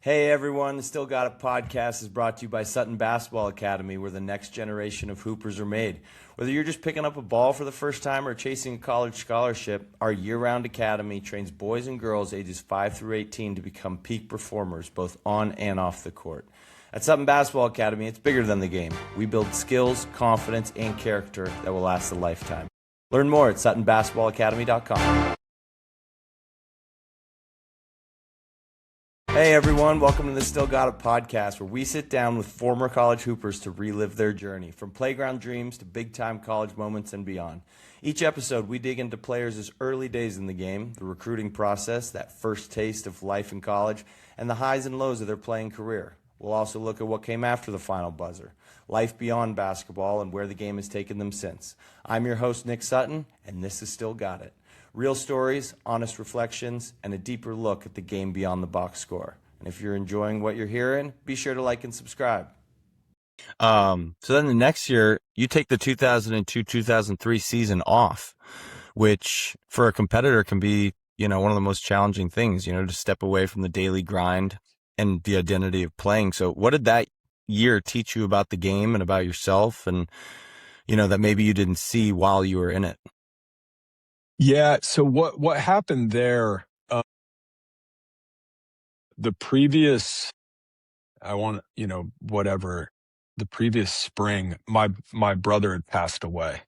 Hey everyone, the Still Got It podcast is brought to you by Sutton Basketball Academy, where the next generation of hoopers are made. Whether you're just picking up a ball for the first time or chasing a college scholarship, our year-round academy trains boys and girls ages 5 through 18 to become peak performers, both on and off the court. At Sutton Basketball Academy, it's bigger than the game. We build skills, confidence, and character that will last a lifetime. Learn more at SuttonBasketballAcademy.com. Hey everyone, welcome to the Still Got It podcast, where we sit down with former college hoopers to relive their journey, from playground dreams to big-time college moments and beyond. Each episode, we dig into players' early days in the game, the recruiting process, that first taste of life in college, and the highs and lows of their playing career. We'll also look at what came after the final buzzer, life beyond basketball, and where the game has taken them since. I'm your host, Nick Sutton, and this is Still Got It. Real stories, honest reflections, and a deeper look at the game beyond the box score. And if you're enjoying what you're hearing, be sure to like and subscribe. So then the next year, you take the 2002-2003 season off, which for a competitor can be, one of the most challenging things, to step away from the daily grind and the identity of playing. So what did that year teach you about the game and about yourself and, that maybe you didn't see while you were in it? Yeah. So what happened there, the previous, the previous spring, my brother had passed away,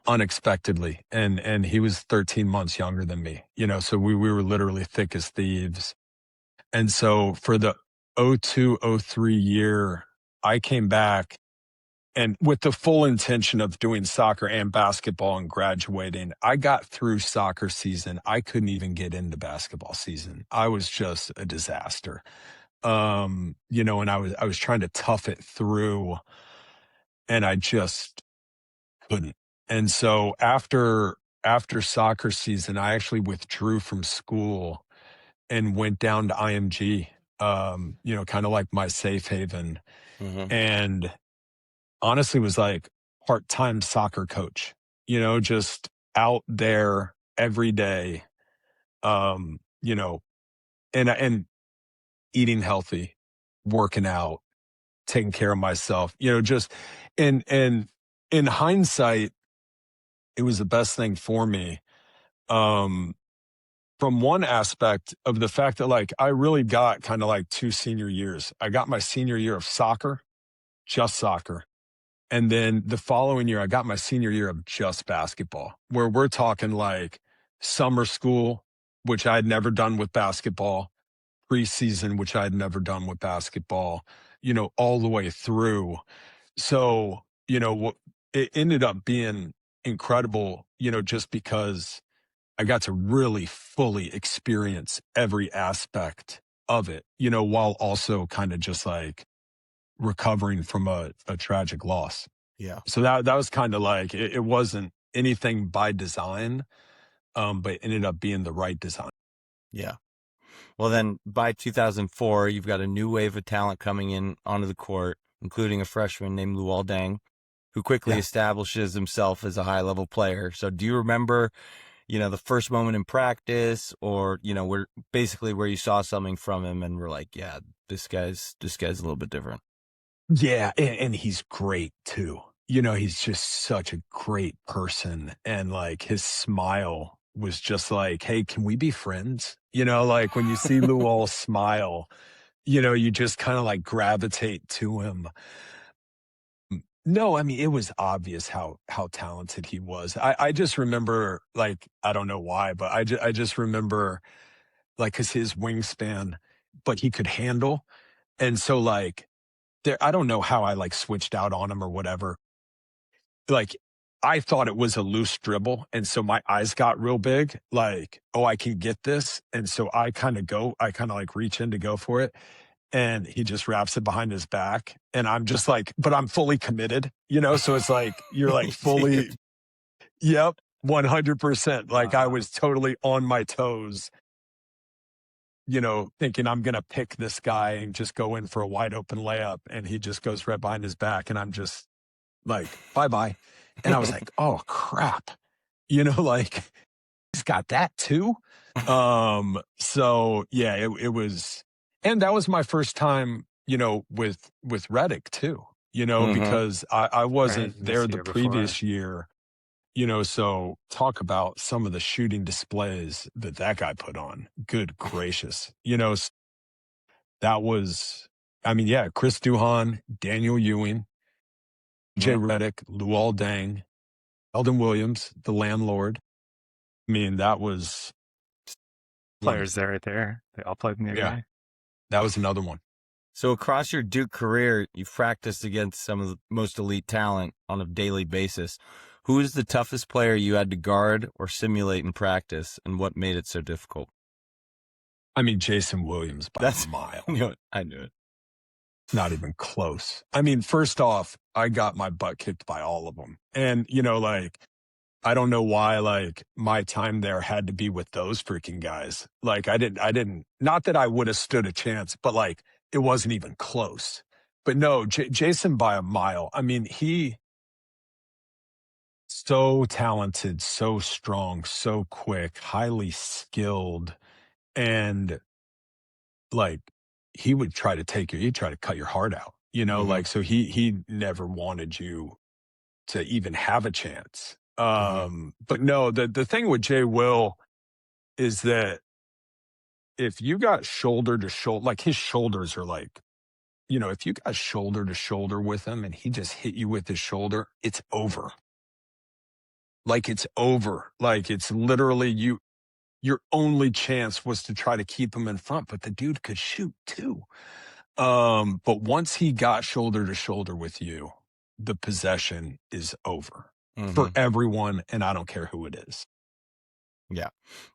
unexpectedly. And he was 13 months younger than me, so we were literally thick as thieves. And so for the 02-03 year, I came back and with the full intention of doing soccer and basketball and graduating. I got through soccer season. I couldn't even get into basketball season. I was just a disaster. And I was trying to tough it through and I just couldn't. And so after soccer season, I actually withdrew from school and went down to IMG, kind of like my safe haven. Mm-hmm. And honestly was like part-time soccer coach, just out there every day, and eating healthy, working out, taking care of myself, just, and in hindsight, it was the best thing for me. From one aspect of the fact that like, I really got kind of like 2 senior years. I got my senior year of soccer, just soccer. And then the following year, I got my senior year of just basketball, where we're talking like summer school, which I had never done with basketball, preseason, which I had never done with basketball, all the way through. So, it ended up being incredible, just because I got to really fully experience every aspect of it, while also kind of just like recovering from a tragic loss. Yeah. So that was kind of like, it wasn't anything by design, but it ended up being the right design. Yeah. Well, then by 2004, you've got a new wave of talent coming in onto the court, including a freshman named Luol Deng, who quickly establishes himself as a high-level player. So do you remember, the first moment in practice or, where you saw something from him and were like, yeah, this guy's a little bit different? Yeah. And he's great too. He's just such a great person. And like his smile was just like, hey, can we be friends? Like when you see Luol smile, you just kind of like gravitate to him. No, I mean, it was obvious how talented he was. I just remember, like, I don't know why, but I just remember, like, 'cause his wingspan, but he could handle. And so, like, I don't know how I, like, switched out on him or whatever. Like, I thought it was a loose dribble, and so my eyes got real big, like, "Oh, I can get this." And so I kinda, like, reach in to go for it, and he just wraps it behind his back, and I'm just like, but I'm fully committed, so it's like, you're like fully, yep, 100%. Like I was totally on my toes, thinking I'm going to pick this guy and just go in for a wide open layup. And he just goes right behind his back. And I'm just like, bye-bye. And I was like, oh crap, like he's got that too. So yeah, it was And that was my first time, with Redick too, because I wasn't Right, there this the year before. previous year, so talk about some of the shooting displays that guy put on. Good gracious. That was, I mean, yeah, Chris Duhon, Daniel Ewing, Jay Yep. Redick, Luol Deng, Shelden Williams, the landlord. I mean, that was Players there, right there. They all played in the yeah, NBA. that was another one. So across your Duke career, you've practiced against some of the most elite talent on a daily basis. Who is the toughest player you had to guard or simulate in practice, and what made it so difficult? I mean, Jason Williams by a mile. I knew it. Not even close. I mean, first off, I got my butt kicked by all of them. And, I don't know why, my time there had to be with those freaking guys. Not that I would have stood a chance, but it wasn't even close. But no, Jason by a mile. I mean, he so talented, so strong, so quick, highly skilled. And he would try to he'd try to cut your heart out, so he never wanted you to even have a chance. But no, the thing with Jay Will is that if you got shoulder to shoulder, his shoulders are if you got shoulder to shoulder with him and he just hit you with his shoulder, it's over. It's over. It's literally your only chance was to try to keep him in front, but the dude could shoot too. But once he got shoulder to shoulder with you, the possession is over for everyone, and I don't care who it is. Yeah.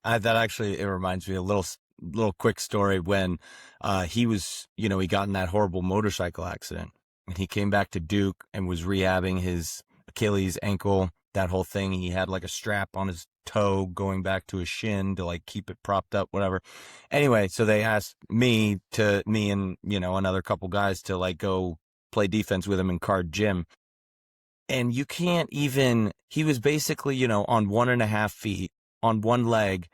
That actually, it reminds me a little quick story when he was, he got in that horrible motorcycle accident and he came back to Duke and was rehabbing his Achilles ankle, that whole thing. He had a strap on his toe going back to his shin to keep it propped up, whatever. Anyway, so they asked me and, another couple guys to go play defense with him in Card Gym. And you can't even, he was basically, on 1.5 feet on one leg.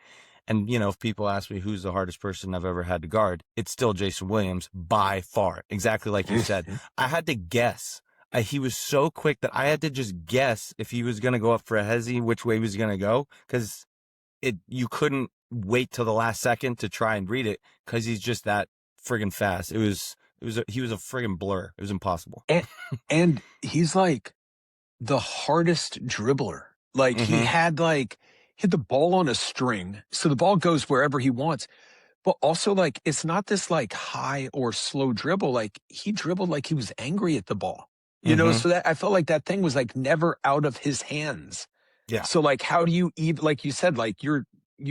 And, if people ask me who's the hardest person I've ever had to guard, it's still Jason Williams by far. Exactly like you said. I had to guess. He was so quick that I had to just guess if he was going to go up for a hezzy, which way he was going to go. Because you couldn't wait till the last second to try and read it because he's just that friggin' fast. He was a friggin' blur. It was impossible. And he's the hardest dribbler. He had hit the ball on a string, so the ball goes wherever he wants. But also it's not this high or slow dribble. He dribbled he was angry at the ball. So that I felt that thing was never out of his hands. Yeah. So how do you even, you said, you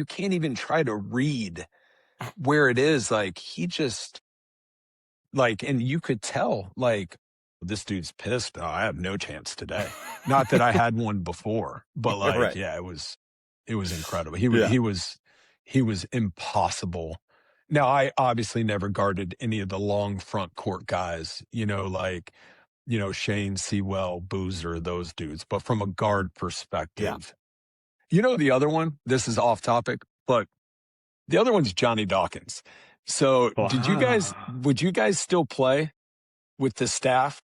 can't even try to read where it is. He just and you could tell this dude's pissed. Oh, I have no chance today. Not that I had one before, but Right. yeah, it was incredible. He was impossible. Now, I obviously never guarded any of the long front court guys, Shane, Sewell, Boozer, those dudes. But from a guard perspective, the other one, this is off topic, but the other one's Johnny Dawkins. So would you guys still play with the staff?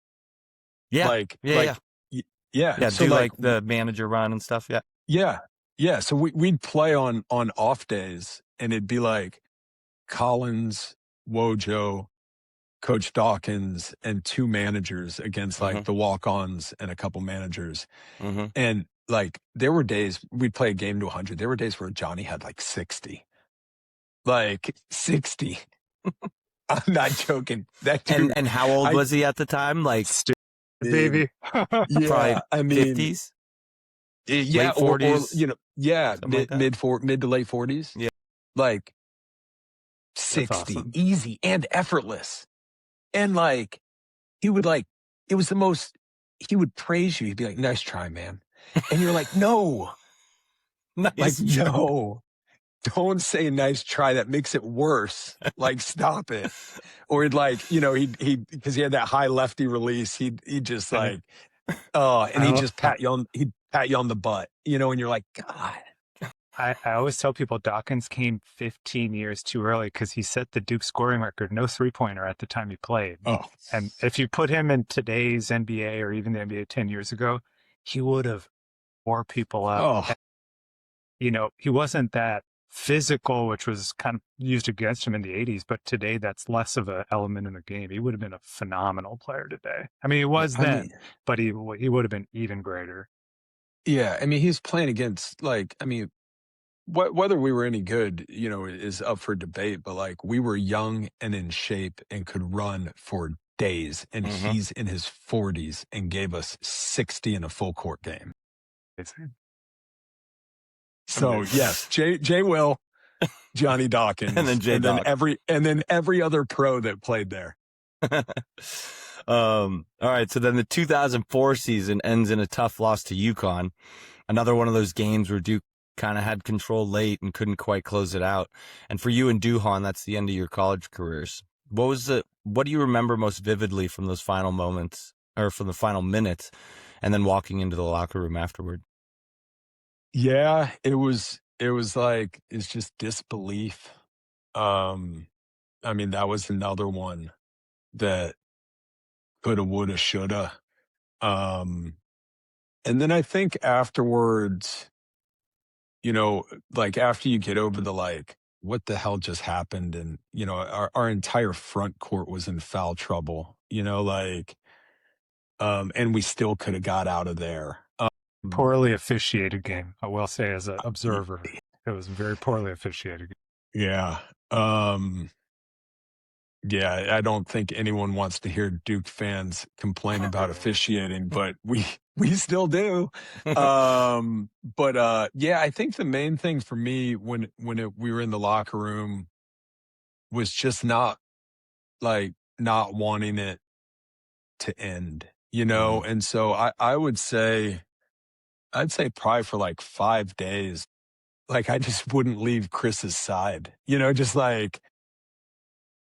Yeah. Yeah. So do the manager run and stuff. Yeah. Yeah. Yeah. So we'd play on off days and it'd be Collins, Wojo, Coach Dawkins, and 2 managers against the walk-ons and a couple managers. And there were days we'd play a game to 100. There were days where Johnny had 60. 60. I'm not joking. That dude, and how old was he at the time? Baby. Probably I mean 50s. Yeah, late 40s. Mid to late 40s. Yeah. 60, awesome. easy and effortless. And he would it was the most, he would praise you. He'd be nice try, man. And you're no. Nice No. Don't say nice try. That makes it worse. Stop it. Or he'd because he had that high lefty release. He'd just and he'd just pat you on the butt, and you're God. I always tell people Dawkins came 15 years too early because he set the Duke scoring record, no three-pointer at the time he played. Oh, And if you put him in today's NBA or even the NBA 10 years ago, he would have tore people up. oh, He wasn't that physical, which was kind of used against him in the 80s, but today that's less of an element in the game. He would have been a phenomenal player today. I mean, he was I then, mean, but he would have been even greater. yeah. I mean, he's playing against like, I mean, whether we were any good, is up for debate. But like, we were young and in shape and could run for days, and Mm-hmm. he's in his 40s and gave us 60 in a full court game. So yes, Jay Will, Johnny Dawkins, And then and then every other pro that played there. All right. So then the 2004 season ends in a tough loss to UConn. Another one of those games where Duke kind of had control late and couldn't quite close it out. And for you and Duhon, that's the end of your college careers. What do you remember most vividly from those final moments or from the final minutes and then walking into the locker room afterward? Yeah, it's just disbelief. I mean, that was another one that coulda, woulda, shoulda. And then I think afterwards, like after you get over the like, what the hell just happened? And, our entire front court was in foul trouble, and we still could have got out of there. Poorly officiated game, I will say, as an observer. It was very poorly officiated. Yeah. Yeah, I don't think anyone wants to hear Duke fans complain about officiating, but we still do. Yeah, I think the main thing for me when we were in the locker room was just not wanting it to end, And so I would say I'd say probably for like 5 days, like I just wouldn't leave Chris's side, just like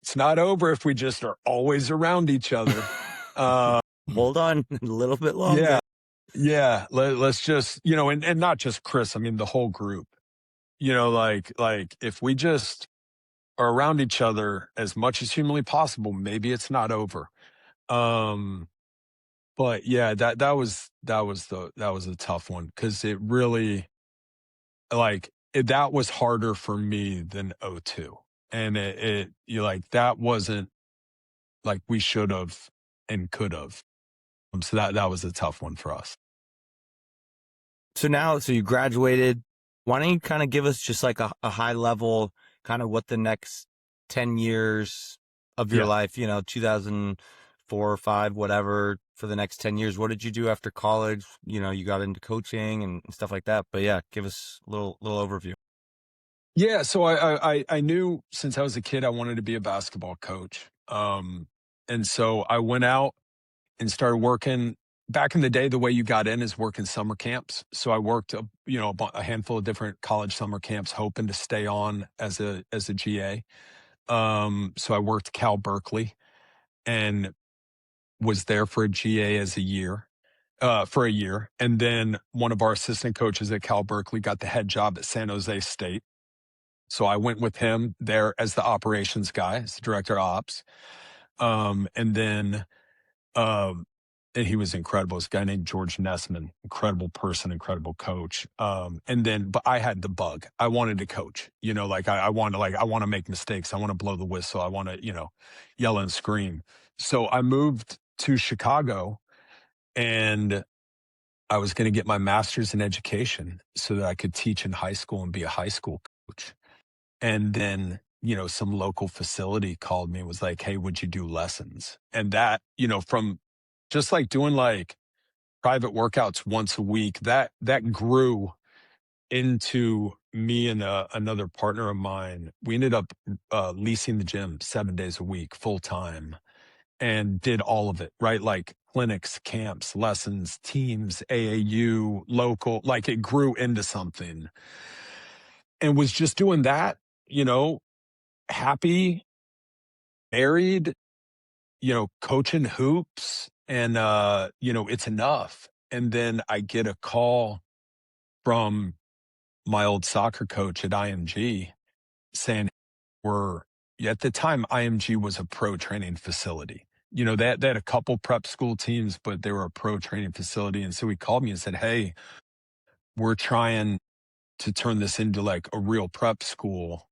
it's not over if we just are always around each other. Hold on a little bit longer. Yeah. Yeah. Let's just, and not just Chris, I mean, the whole group, like if we just are around each other as much as humanly possible, maybe it's not over. But yeah, that was a tough one because it really that was harder for me than '02. And that wasn't like we should have and could have. So that was a tough one for us. So you graduated. Why don't you kind of give us just like a high level, kind of what the next 10 years of your life, 2004 or 5, whatever, for the next 10 years. What did you do after college? You got into coaching and stuff like that. But yeah, give us a little overview. Yeah, so I knew since I was a kid I wanted to be a basketball coach. And so I went out and started working. Back in the day, the way you got in is working summer camps. So I worked, a handful of different college summer camps, hoping to stay on as a GA. So I worked Cal Berkeley and was there for a GA for a year. And then one of our assistant coaches at Cal Berkeley got the head job at San Jose State. So I went with him there as the operations guy, as the director of ops. And then, and he was incredible. This guy named George Nessman, incredible person, incredible coach. But I had the bug. I wanted to coach, I want to make mistakes. I want to blow the whistle. I want to, yell and scream. So I moved to Chicago and I was going to get my master's in education so that I could teach in high school and be a high school coach. And then, some local facility called me and was like, hey, would you do lessons? And that, from just like doing like private workouts once a week, that grew into me and another partner of mine. We ended up leasing the gym 7 days a week, full time, and did all of it, right? Like clinics, camps, lessons, teams, AAU, local, like it grew into something. And was just doing that, happy, married, coaching hoops, and it's enough. And then I get a call from my old soccer coach at IMG saying at the time, IMG was a pro training facility. They had a couple prep school teams, but they were a pro training facility. And so he called me and said, hey, we're trying to turn this into like a real prep school.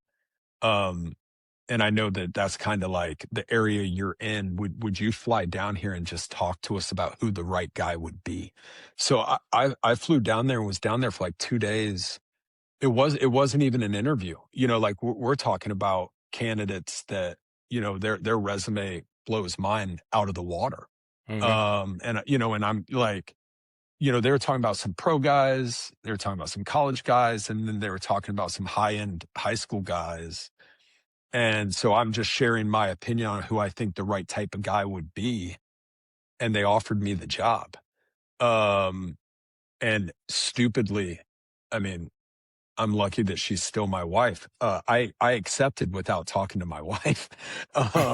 And I know that that's kind of like the area you're in. Would you fly down here and just talk to us about who the right guy would be? So I flew down there and was down there for like 2 days. It wasn't even an interview. Like we're talking about candidates that, their resume blows mine out of the water. And I'm like, they were talking about some pro guys, they were talking about some college guys, and then they were talking about some high-end high school guys. And so I'm just sharing my opinion on who I think the right type of guy would be. And they offered me the job. And stupidly, I mean, I'm lucky that she's still my wife. I accepted without talking to my wife.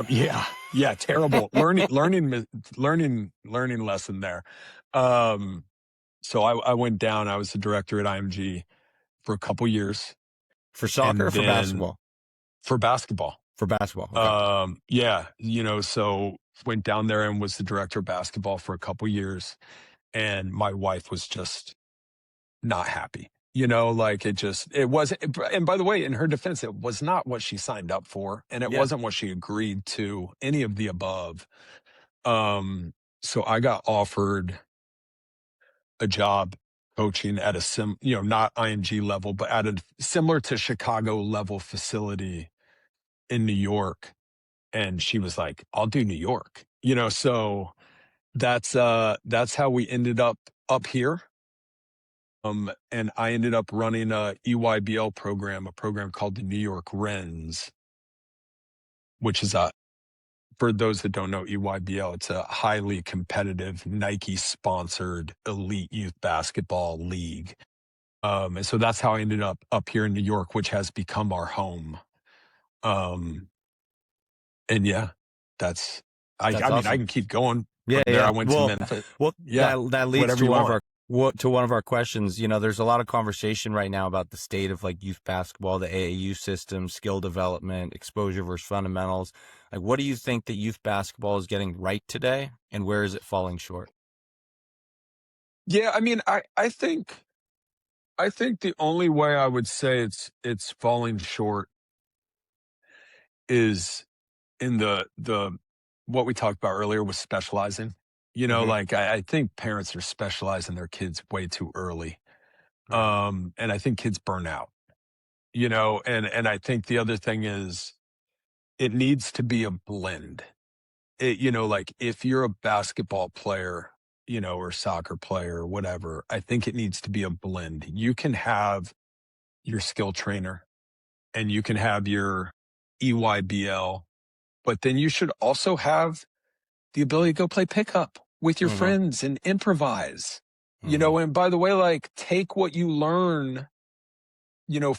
Yeah, terrible learning lesson there. So I went down. I was the director at IMG for a couple years. For soccer or for basketball? For basketball. For basketball. Okay. Yeah, so went down there and was the director of basketball for a couple years, and my wife was just not happy. Like it wasn't. And by the way, in her defense, it was not what she signed up for, and it wasn't what she agreed to, any of the above. So I got offered a job coaching at a not IMG level, but at a similar to Chicago level facility in New York. And she was like, I'll do New York, so that's how we ended up here. And I ended up running a EYBL program, a program called the New York Wrens, which is for those that don't know EYBL, it's a highly competitive Nike sponsored elite youth basketball league. And so that's how I ended up here in New York, which has become our home. And yeah, that's awesome. Mean, I can keep going. Yeah. I went to Memphis. Well, yeah, that leads to one of our questions. There's a lot of conversation right now about the state of like youth basketball, the AAU system, skill development, exposure versus fundamentals. Like, what do you think that youth basketball is getting right today, and where is it falling short? Yeah, I mean, I think the only way I would say it's falling short is in the what we talked about earlier with specializing. Like I think parents are specializing their kids way too early. And I think kids burn out. And I think the other thing is it needs to be a blend. Like if you're a basketball player, or soccer player or whatever, I think it needs to be a blend. You can have your skill trainer and you can have your EYBL, but then you should also have the ability to go play pickup with your friends and improvise, and by the way, like take what you learn,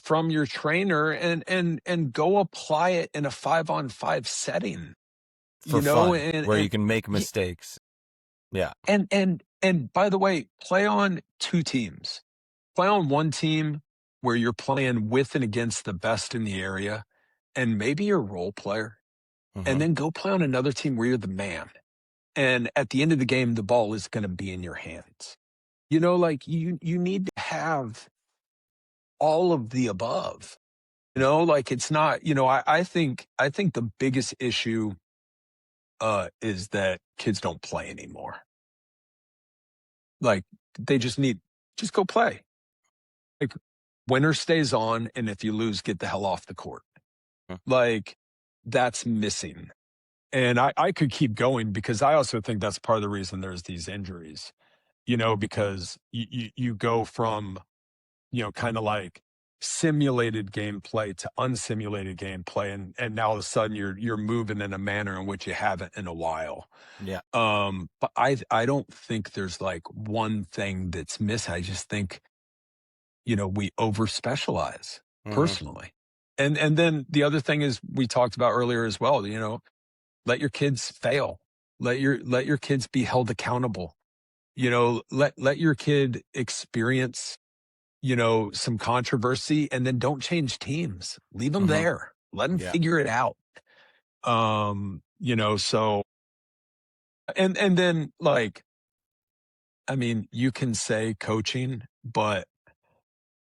from your trainer and go apply it in a 5-on-5 setting, for fun, where you can make mistakes. Yeah. And by the way, play on 2 teams. Play on one team where you're playing with and against the best in the area, and maybe you're a role player, and then go play on another team where you're the man. And at the end of the game, the ball is going to be in your hands. Like you need to have all of the above. Like it's not. I think the biggest issue is that kids don't play anymore. Like they just go play. Like winner stays on, and if you lose, get the hell off the court. Like that's missing. And I could keep going because I also think that's part of the reason there's these injuries, because you go from, kind of like simulated gameplay to unsimulated gameplay. And now all of a sudden you're moving in a manner in which you haven't in a while. Yeah. But I don't think there's like one thing that's missing. I just think, we over specialize personally. And then the other thing is we talked about earlier as well, let your kids fail. Let your kids be held accountable. Let your kid experience, some controversy, and then don't change teams. Leave them there. Let them figure it out. So, and then you can say coaching, but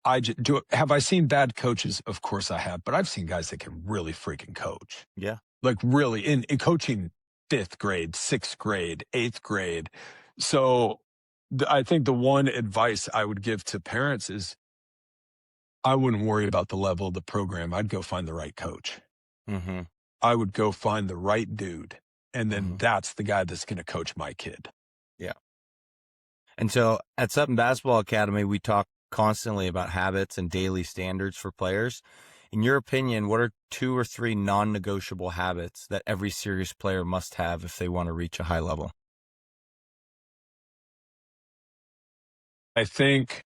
have I seen bad coaches? Of course I have, but I've seen guys that can really freaking coach. Yeah. Like really in coaching 5th grade, 6th grade, 8th grade. So I think the one advice I would give to parents is I wouldn't worry about the level of the program. I'd go find the right coach. Mm-hmm. I would go find the right dude. And then that's the guy that's going to coach my kid. Yeah. And so at Sutton Basketball Academy, we talk constantly about habits and daily standards for players. In your opinion, what are 2 or 3 non-negotiable habits that every serious player must have if they want to reach a high level? I think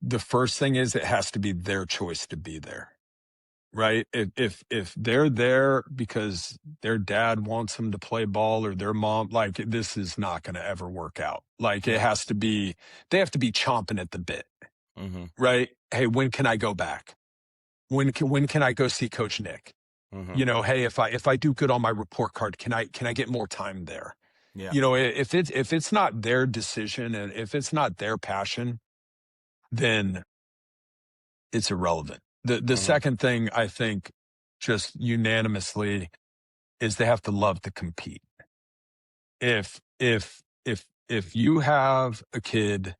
the first thing is it has to be their choice to be there, right? If they're there because their dad wants them to play ball or their mom, this is not going to ever work out. They have to be chomping at the bit, right? Hey, when can I go back? When can I go see Coach Nick? Hey, if I do good on my report card, can I get more time there? Yeah. If it's not their decision and if it's not their passion, then it's irrelevant. The second thing I think just unanimously is they have to love to compete. If you have a kid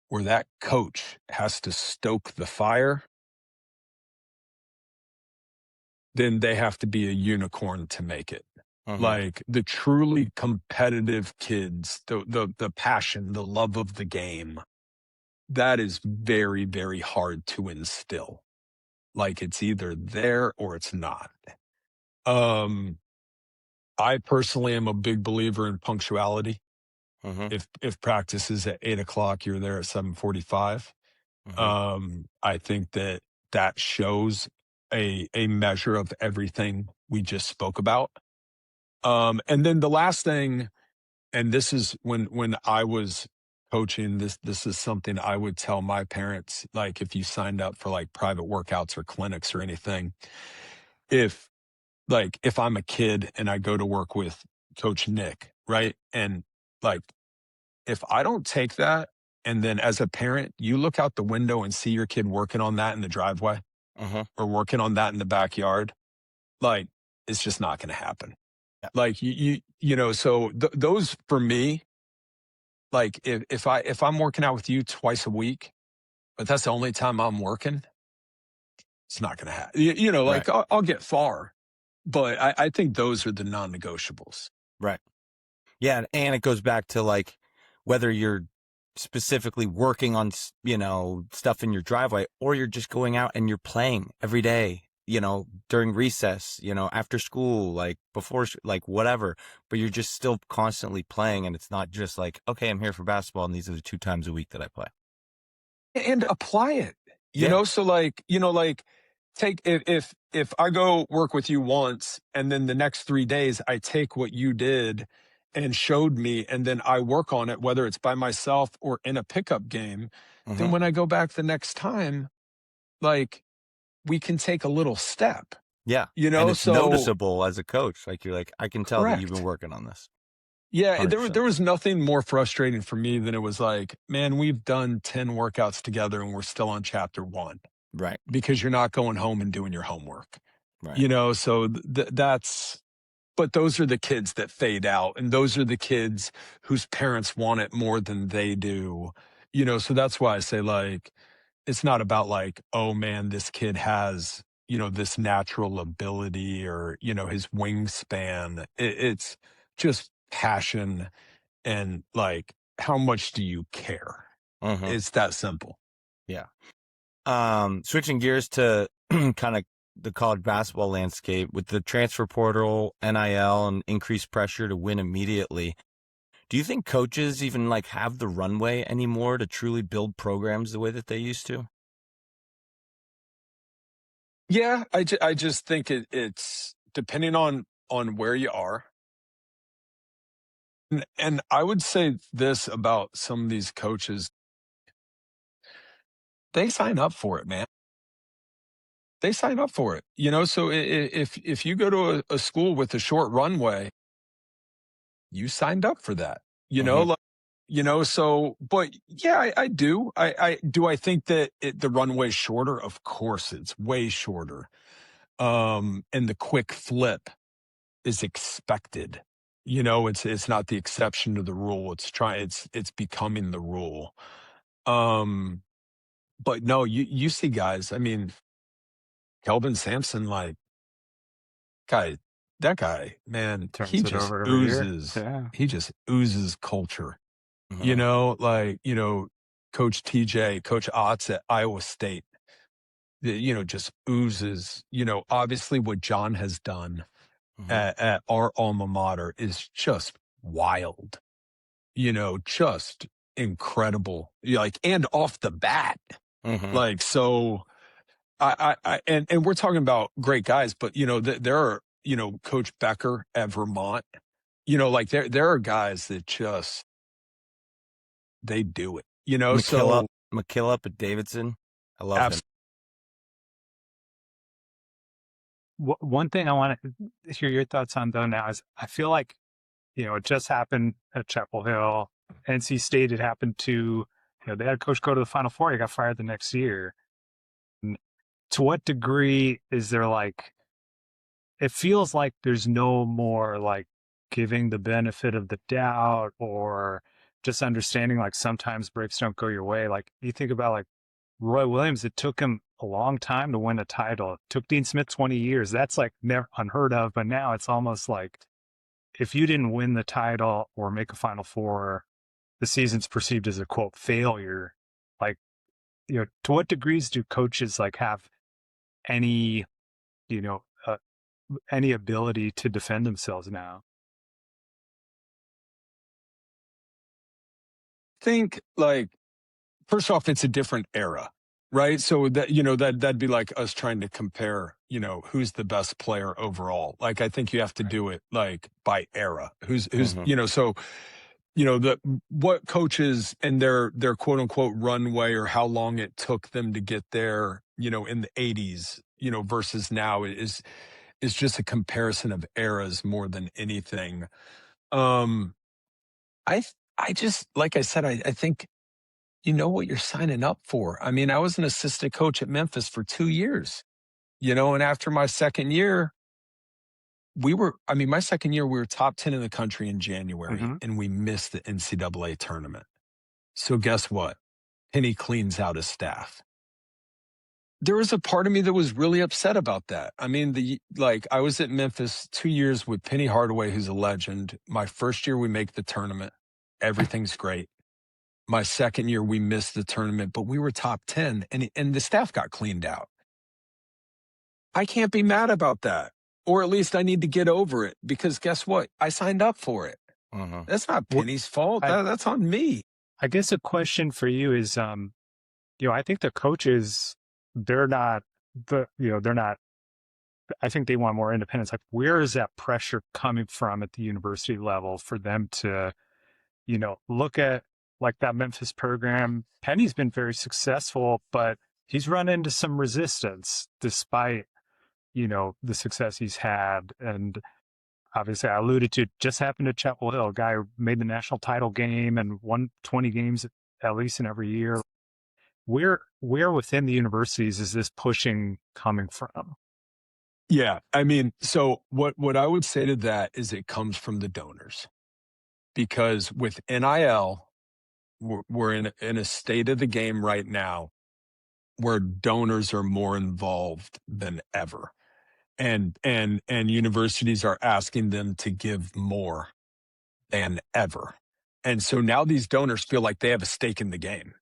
where that coach has to stoke the fire, then they have to be a unicorn to make it. Like the truly competitive kids, the passion, the love of the game, that is very, very hard to instill. It's either there or it's not. I personally am a big believer in punctuality. If practice is at 8:00, you're there at 7:45. I think that shows a measure of everything we just spoke about. And then the last thing, and this is when I was coaching, this is something I would tell my parents, if you signed up for private workouts or clinics or anything, if I'm a kid and I go to work with Coach Nick, right? And if I don't take that, and then as a parent, you look out the window and see your kid working on that in the driveway or working on that in the backyard, it's just not going to happen. Yeah. So those for me, if I'm working out with you twice a week, but that's the only time I'm working, it's not going to happen. Right. I'll get far, but I think those are the non-negotiables. Right. Yeah. And it goes back to whether you're specifically working on, stuff in your driveway or you're just going out and you're playing every day, during recess, after school, before, whatever, but you're just still constantly playing. And it's not just okay, I'm here for basketball and these are the 2 times a week that I play. And apply it, so take, if I go work with you once and then the next 3 days I take what you did and showed me and then I work on it, whether it's by myself or in a pickup game, then when I go back the next time, we can take a little step. Yeah. And it's noticeable as a coach. You're I can tell correct. that you've been working on this. Yeah. 100%. There was nothing more frustrating for me than it was man, we've done 10 workouts together and we're still on chapter 1. Right. Because you're not going home and doing your homework. Right. So but those are the kids that fade out. And those are the kids whose parents want it more than they do. So that's why I say it's not about oh man, this kid has, this natural ability or, his wingspan. It's just passion and how much do you care? It's that simple. Yeah. Switching gears to kind of the college basketball landscape with the transfer portal, NIL, and increased pressure to win immediately. Do you think coaches even have the runway anymore to truly build programs the way that they used to? Yeah, I just think it's depending on where you are. And I would say this about some of these coaches. they sign up for it, man. They sign up for it. So if you go to a school with a short runway, you signed up for that. Mhm. So, but yeah, I do. I think that the runway's shorter. Of course, it's way shorter. And the quick flip is expected. It's not the exception to the rule. It's becoming the rule. But no, you see guys. I mean, Kelvin Sampson, like that guy, man, Turns it over every year. Yeah. he just oozes culture. Mhm. Like, Coach TJ, Coach Otts at Iowa State, just oozes, obviously what John has done Mhm. at our alma mater is just wild, just incredible. Like, and off the bat, Mhm. like, so and we're talking about great guys, but there are, Coach Becker at Vermont, like there are guys that just, they do it, McKillop so McKillop at Davidson. I love him. absolutely. One thing I want to hear your thoughts on though now is I feel like, it just happened at Chapel Hill. NC State, it happened to, they had a coach go to the Final Four. He got fired the next year. And to what degree is there like, it feels like there's no more like giving the benefit of the doubt or just understanding like sometimes breaks don't go your way. Like you think about like Roy Williams, it took him a long time to win a title. It took Dean Smith 20 years. That's like never unheard of. But now it's almost like if you didn't win the title or make a Final Four, the season's perceived as a quote failure. Like, to what degrees do coaches like have any, you know, uh, any ability to defend themselves now? Think, like, first off, it's a different era, right? So that'd be like us trying to compare, who's the best player overall. Like, I think you have to Right. do it like by era. Who's Mhm. so the what coaches and their quote unquote runway, or how long it took them to get there, in the 80s, versus now, is just a comparison of eras more than anything. Um, I I just, like I said, I think you know what you're signing up for. I mean, I was an assistant coach at Memphis for 2 years, and after my second year, my second year, we were top 10 in the country in January, Mm-hmm. and we missed the NCAA tournament. So guess what? Penny cleans out his staff. There was a part of me that was really upset about that. I mean, I was at Memphis 2 years with Penny Hardaway, who's a legend. My first year, we make the tournament. Everything's great. My second year, we missed the tournament, but we were top 10, and the staff got cleaned out. I can't be mad about that. Or at least I need to get over it, because guess what? I signed up for it. Mhm. That's not What Penny's fault. I That's on me. I guess a question for you is, I think the coaches, they're not they're not. I think they want more independence. Like, where is that pressure coming from at the university level for them to, look at like that Memphis program? Penny's been very successful, but he's run into some resistance despite, the success he's had. And obviously, I alluded to just happened to Chapel Hill, a guy who made the national title game and won 20 games at least in every year. Where within the universities is this pushing coming from? Yeah. I mean, so what I would say to that is it comes from the donors, because with NIL, we're in a state of the game right now where donors are more involved than ever. And universities are asking them to give more than ever. And so now these donors feel like they have a stake in the game.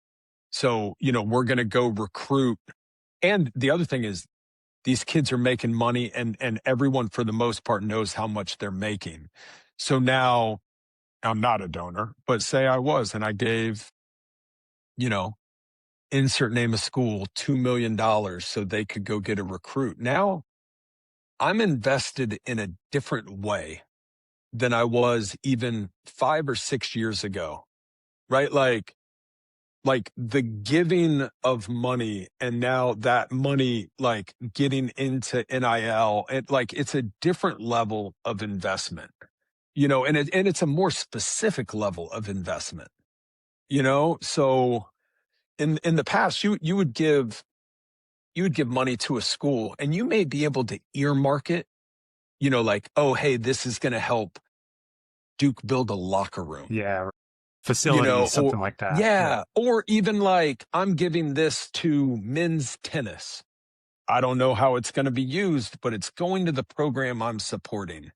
So, we're going to go recruit. And the other thing is, these kids are making money, and everyone for the most part knows how much they're making. So now I'm not a donor, but say I was, and I gave, you know, insert name of school, $2 million so they could go get a recruit. Now I'm invested in a different way than I was even 5 or 6 years ago, right? Like, like the giving of money, and now that money, like getting into NIL, it's a different level of investment, and it's a more specific level of investment, So in the past, you would give money to a school, and you may be able to earmark it, like, oh, hey, this is going to help Duke build a locker room. Yeah. Facilities, something like that. Yeah. Or even like, I'm giving this to men's tennis. I don't know how it's going to be used, but it's going to the program I'm supporting.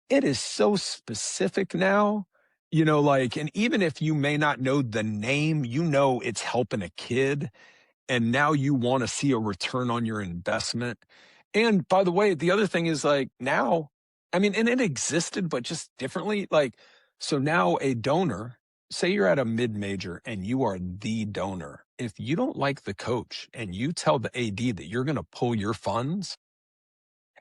It is so specific now, and even if you may not know the name, it's helping a kid. And now you want to see a return on your investment. And by the way, the other thing is like now, and it existed, but just differently. Like, so now a donor, say you're at a mid-major and you are the donor. If you don't like the coach and you tell the AD that you're going to pull your funds,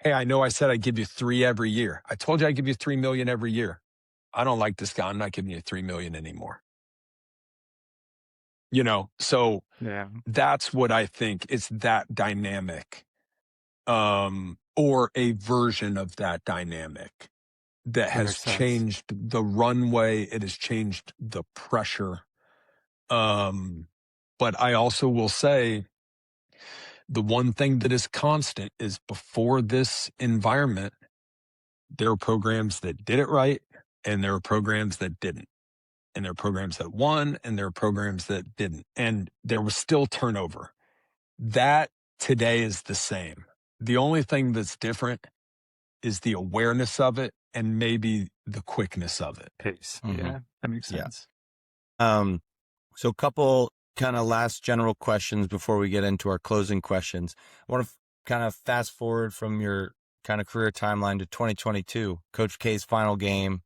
hey, I know I said I'd give you 3 every year. I told you I'd give you 3 million every year. I don't like this guy. I'm not giving you 3 million anymore. So Yeah. That's what I think. It's that dynamic, or a version of that dynamic that has changed the runway. It has changed the pressure. But I also will say the one thing that is constant is before this environment, there are programs that did it right, and there are programs that didn't. And there are programs that won, and there are programs that didn't. And there was still turnover. That today is the same. The only thing that's different is the awareness of it and maybe the quickness of it. Pace. Yeah, that makes sense. So a couple kind of last general questions before we get into our closing questions. I want to kind of fast forward from your kind of career timeline to 2022. Coach K's final game,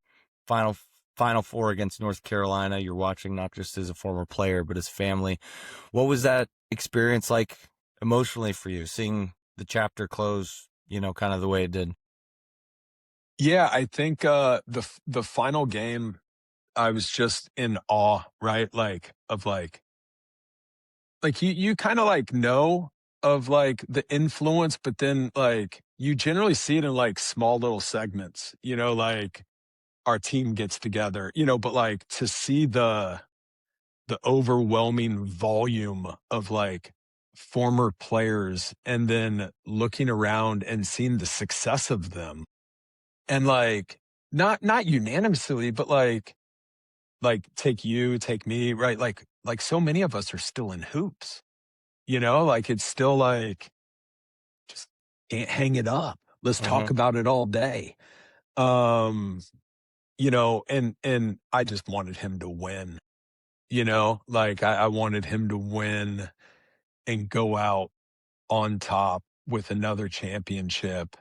Final Four against North Carolina. You're watching not just as a former player, but as family. What was that experience like emotionally for you, seeing the chapter close, kind of the way it did? Yeah, I think the final game, I was just in awe, right? You kind of of like the influence, but then like you generally see it in like small little segments, like our team gets together, but like to see the overwhelming volume of like former players and then looking around and seeing the success of them, and like not unanimously, but like take me, right? Like so many of us are still in hoops, like it's still like, just can't hang it up. Let's talk about it all day. And I just wanted him to win, like I wanted him to win and go out on top with another championship.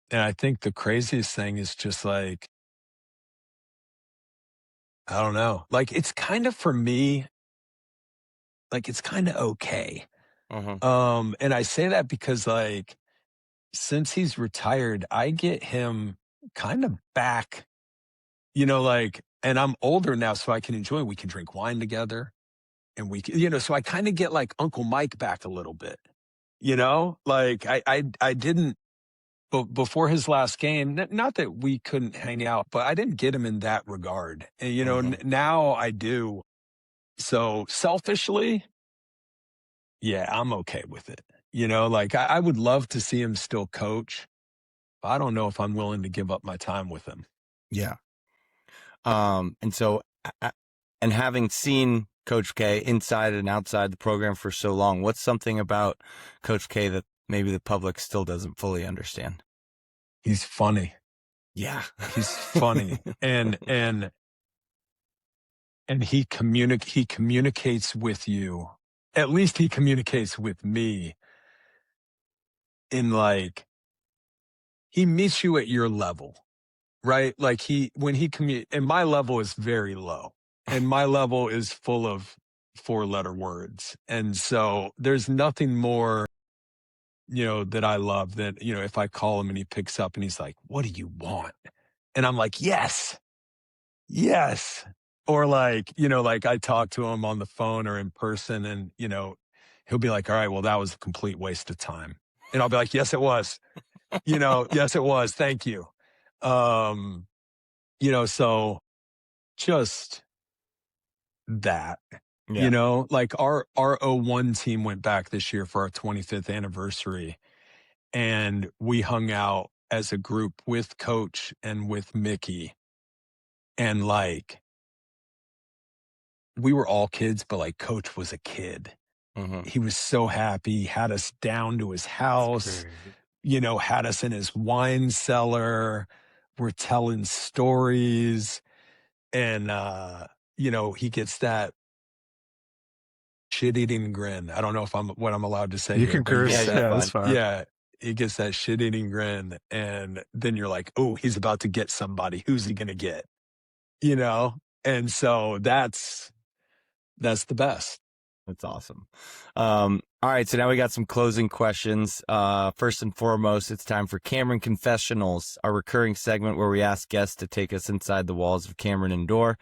And I think the craziest thing is just like, I don't know, like it's kind of, for me, like it's kind of okay. And I say that because like, since he's retired, I get him kind of back, and I'm older now, so I can enjoy, we can drink wine together, and we can, so I kind of get like Uncle Mike back a little bit, like I didn't, but before his last game, not that we couldn't hang out, but I didn't get him in that regard. And, now I do. So selfishly, yeah, I'm okay with it. Like I would love to see him still coach. I don't know if I'm willing to give up my time with him. Yeah. And so, and having seen Coach K inside and outside the program for so long, what's something about Coach K that maybe the public still doesn't fully understand? He's funny. Yeah. He's funny. and he communicates with you. At least he communicates with me in like, he meets you at your level, right? Like and my level is very low, and my level is full of 4-letter words. And so there's nothing more, that I love than, if I call him and he picks up and he's like, what do you want? And I'm like, yes. Or like, like I talk to him on the phone or in person and, he'll be like, all right, well, that was a complete waste of time. And I'll be like, yes, it was, yes, it was. Thank you. Um, so just that, Yeah. like our O1 team went back this year for our 25th anniversary and we hung out as a group with Coach and with Mickey. And like, we were all kids, but like Coach was a kid. Mm-hmm. He was so happy, had us down to his house, had us in his wine cellar. We're telling stories. And, he gets that shit-eating grin. I don't know if what I'm allowed to say You here, can but he curse. gets Yeah, that, that's fine. yeah, he gets that shit-eating grin. And then you're like, oh, he's about to get somebody. Who's he going to get? And so that's the best. That's awesome. All right, so now we got some closing questions. First and foremost, it's time for Cameron Confessionals, our recurring segment where we ask guests to take us inside the walls of Cameron Indoor.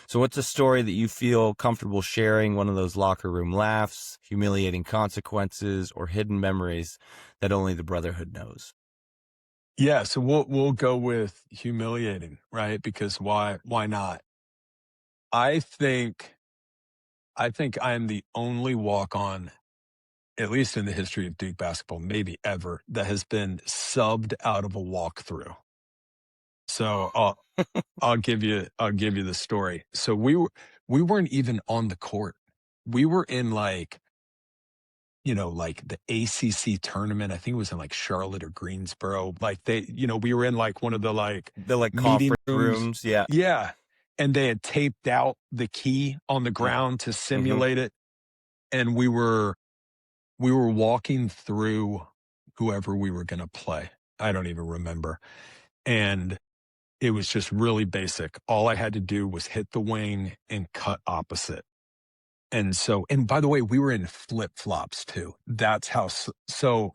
So what's a story that you feel comfortable sharing, one of those locker room laughs, humiliating consequences, or hidden memories that only the Brotherhood knows? Yeah, so we'll go with humiliating, right? Because why not? I think I am the only walk-on, at least in the history of Duke basketball, maybe ever, that has been subbed out of a walkthrough. So I'll give you the story. So we weren't even on the court. We were in like the ACC tournament. I think it was in like Charlotte or Greensboro. Like we were in like one of the The meeting conference rooms, yeah. Yeah. And they had taped out the key on the ground to simulate it. And we were walking through whoever we were going to play. I don't even remember. And it was just really basic. All I had to do was hit the wing and cut opposite. And by the way, we were in flip-flops too. That's how, so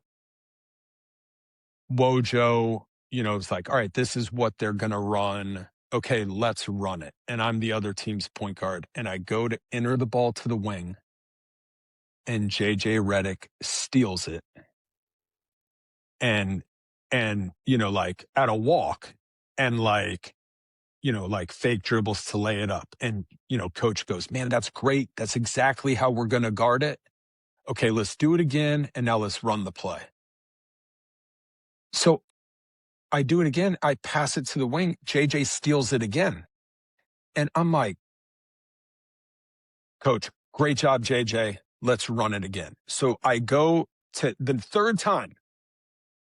Wojo, it's like, all right, this is what they're going to run. Okay, let's run it. And I'm the other team's point guard. And I go to enter the ball to the wing and JJ Redick steals it. And like at a walk and like fake dribbles to lay it up. And, coach goes, man, that's great. That's exactly how we're going to guard it. Okay, let's do it again. And now let's run the play. So I do it again. I pass it to the wing. JJ steals it again. And I'm like, coach, great job, JJ. Let's run it again. So I go to the third time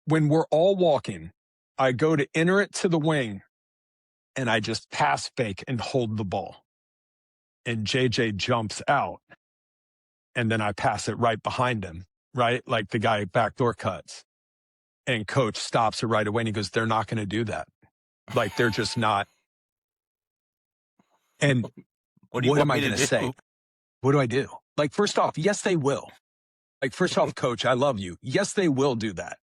when we're all walking, I go to enter it to the wing and I just pass fake and hold the ball. And JJ jumps out. And then I pass it right behind him, right? Like the guy backdoor cuts. And coach stops it right away and he goes, they're not going to do that. Like they're just not. And what am I going to say? What do I do? Like, first off, yes, they will. Like, first off, coach, I love you. Yes, they will do that.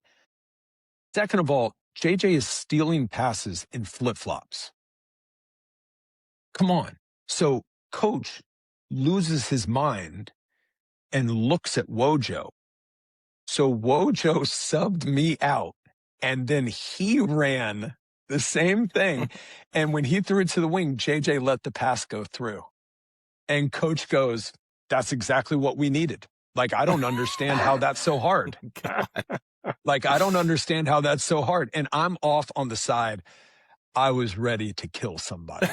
Second of all, JJ is stealing passes in flip-flops. Come on. So coach loses his mind and looks at Wojo. So Wojo subbed me out and then he ran the same thing. And when he threw it to the wing, JJ let the pass go through. And coach goes, that's exactly what we needed. Like, I don't understand how that's so hard. Like, I don't understand how that's so hard. And I'm off on the side. I was ready to kill somebody.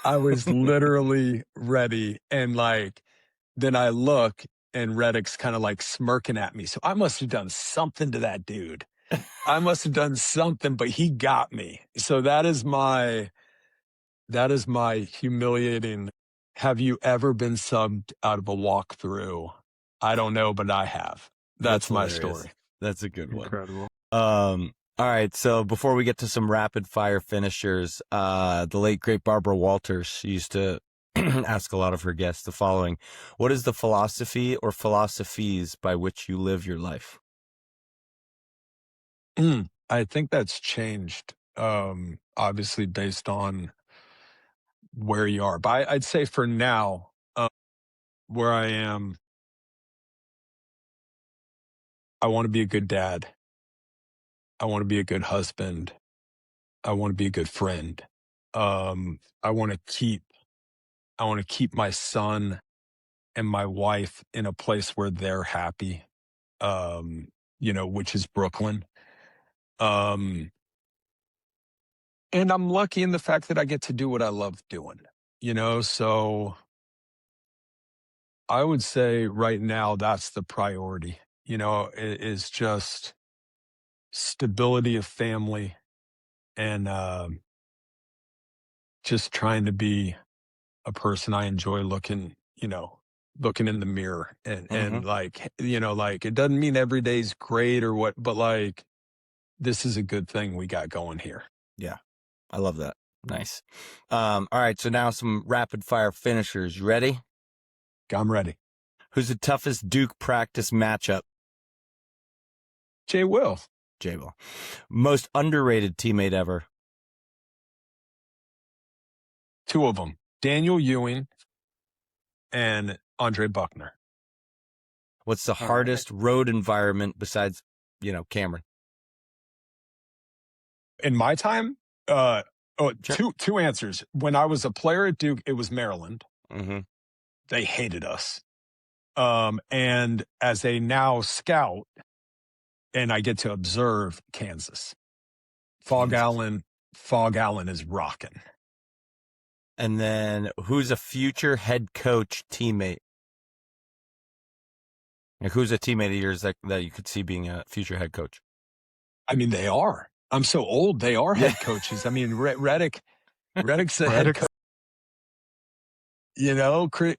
I was literally ready. And like, then I look and Redick's kind of like smirking at me. So I must have done something to that dude. I must have done something, but he got me. So that is my humiliating. Have you ever been subbed out of a walkthrough? I don't know, but I have. That's my story. That's a good one. Incredible. All right, so before we get to some rapid fire finishers, the late great Barbara Walters used to ask a lot of her guests the following: what is the philosophy or philosophies by which you live your life? I think that's changed, obviously based on where you are. But I'd say for now, where I am, I want to be a good dad. I want to be a good husband. I want to be a good friend. I want to keep my son and my wife in a place where they're happy, which is Brooklyn. And I'm lucky in the fact that I get to do what I love doing, so I would say right now that's the priority, is just stability of family and just trying to be a person I enjoy looking in the mirror and like it doesn't mean every day's great or what, but like this is a good thing we got going here. Yeah. I love that. Nice. All right. So now some rapid fire finishers. You ready? I'm ready. Who's the toughest Duke practice matchup? Jay Will. Most underrated teammate ever? Two of them, Daniel Ewing and Andre Buckner. What's the hardest road environment besides, Cameron? In my time, Sure. two answers. When I was a player at Duke, it was Maryland. Mm-hmm. They hated us. And as a now scout, and I get to observe Kansas. Fog Allen is rocking. And then who's a future head coach teammate? Like, who's a teammate of yours that you could see being a future head coach? I mean, they are. I'm so old. They are head coaches. I mean, Redick's a head coach.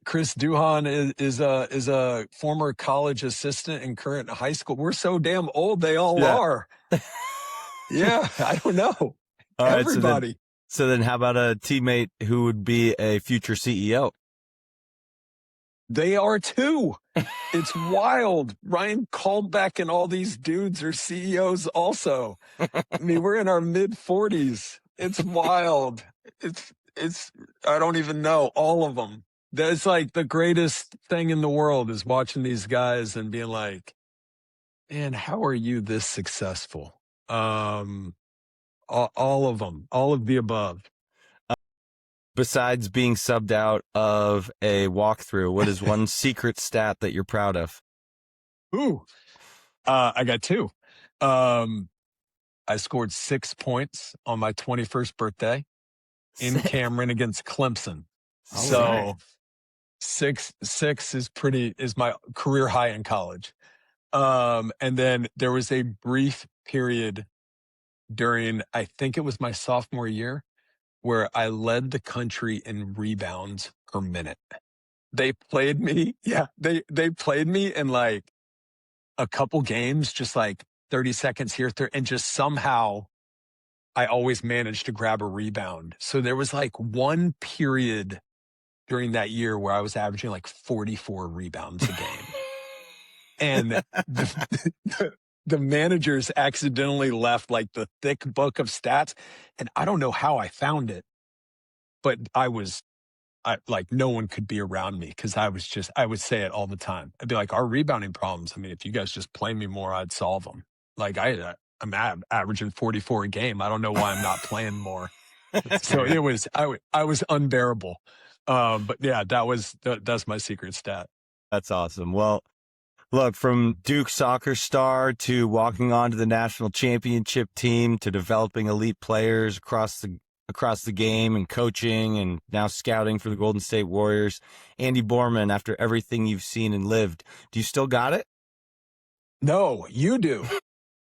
Chris Duhon is a former college assistant and current high school. We're so damn old. They all are. Yeah, I don't know. All everybody. Right, so then how about a teammate who would be a future CEO? They are too. It's wild. Ryan Caldbeck and all these dudes are CEOs also. I mean, we're in our mid-40s. It's wild. It's I don't even know all of them. That's like the greatest thing in the world is watching these guys and being like, man, how are you this successful? All of them, all of the above. Besides being subbed out of a walkthrough, what is one secret stat that you're proud of? I got two. I scored 6 points on my 21st birthday in Cameron against Clemson. So 6 is my career high in college. And then there was a brief period during, I think it was my sophomore year, where I led the country in rebounds per minute. They played me. Yeah, they played me in like a couple games, just like 30 seconds here, and just somehow I always managed to grab a rebound. So there was like one period during that year where I was averaging like 44 rebounds a game. And the managers accidentally left like the thick book of stats. And I don't know how I found it, but I like no one could be around me because I would say it all the time. I'd be like, our rebounding problems, I mean, if you guys just play me more, I'd solve them. Like I'm averaging 44 a game. I don't know why I'm not playing more. So it was, I was unbearable. But yeah, that's my secret stat. That's awesome. Well, look, from Duke soccer star to walking on to the national championship team to developing elite players across the game and coaching and now scouting for the Golden State Warriors, Andy Borman, after everything you've seen and lived, do you still got it? No, you do.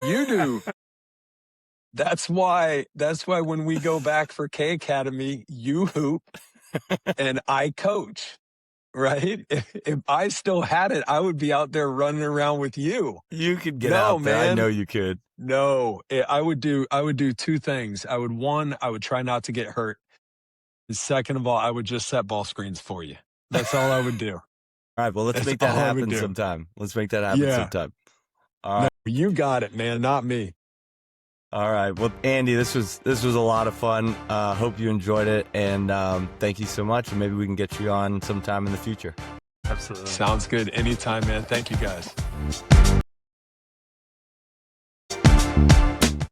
You do. That's why when we go back for K Academy, you hoop and I coach. Right? If I still had it, I would be out there running around with you. You could get out there. Man. I know you could. No, I would do two things. I would try not to get hurt. And second of all, I would just set ball screens for you. That's all I would do. All right. Well, let's make that happen sometime. Let's make that happen sometime. All right. No, you got it, man. Not me. All right. Well, Andy, this was a lot of fun. Hope you enjoyed it, and thank you so much. And maybe we can get you on sometime in the future. Absolutely. Sounds good. Anytime, man. Thank you, guys.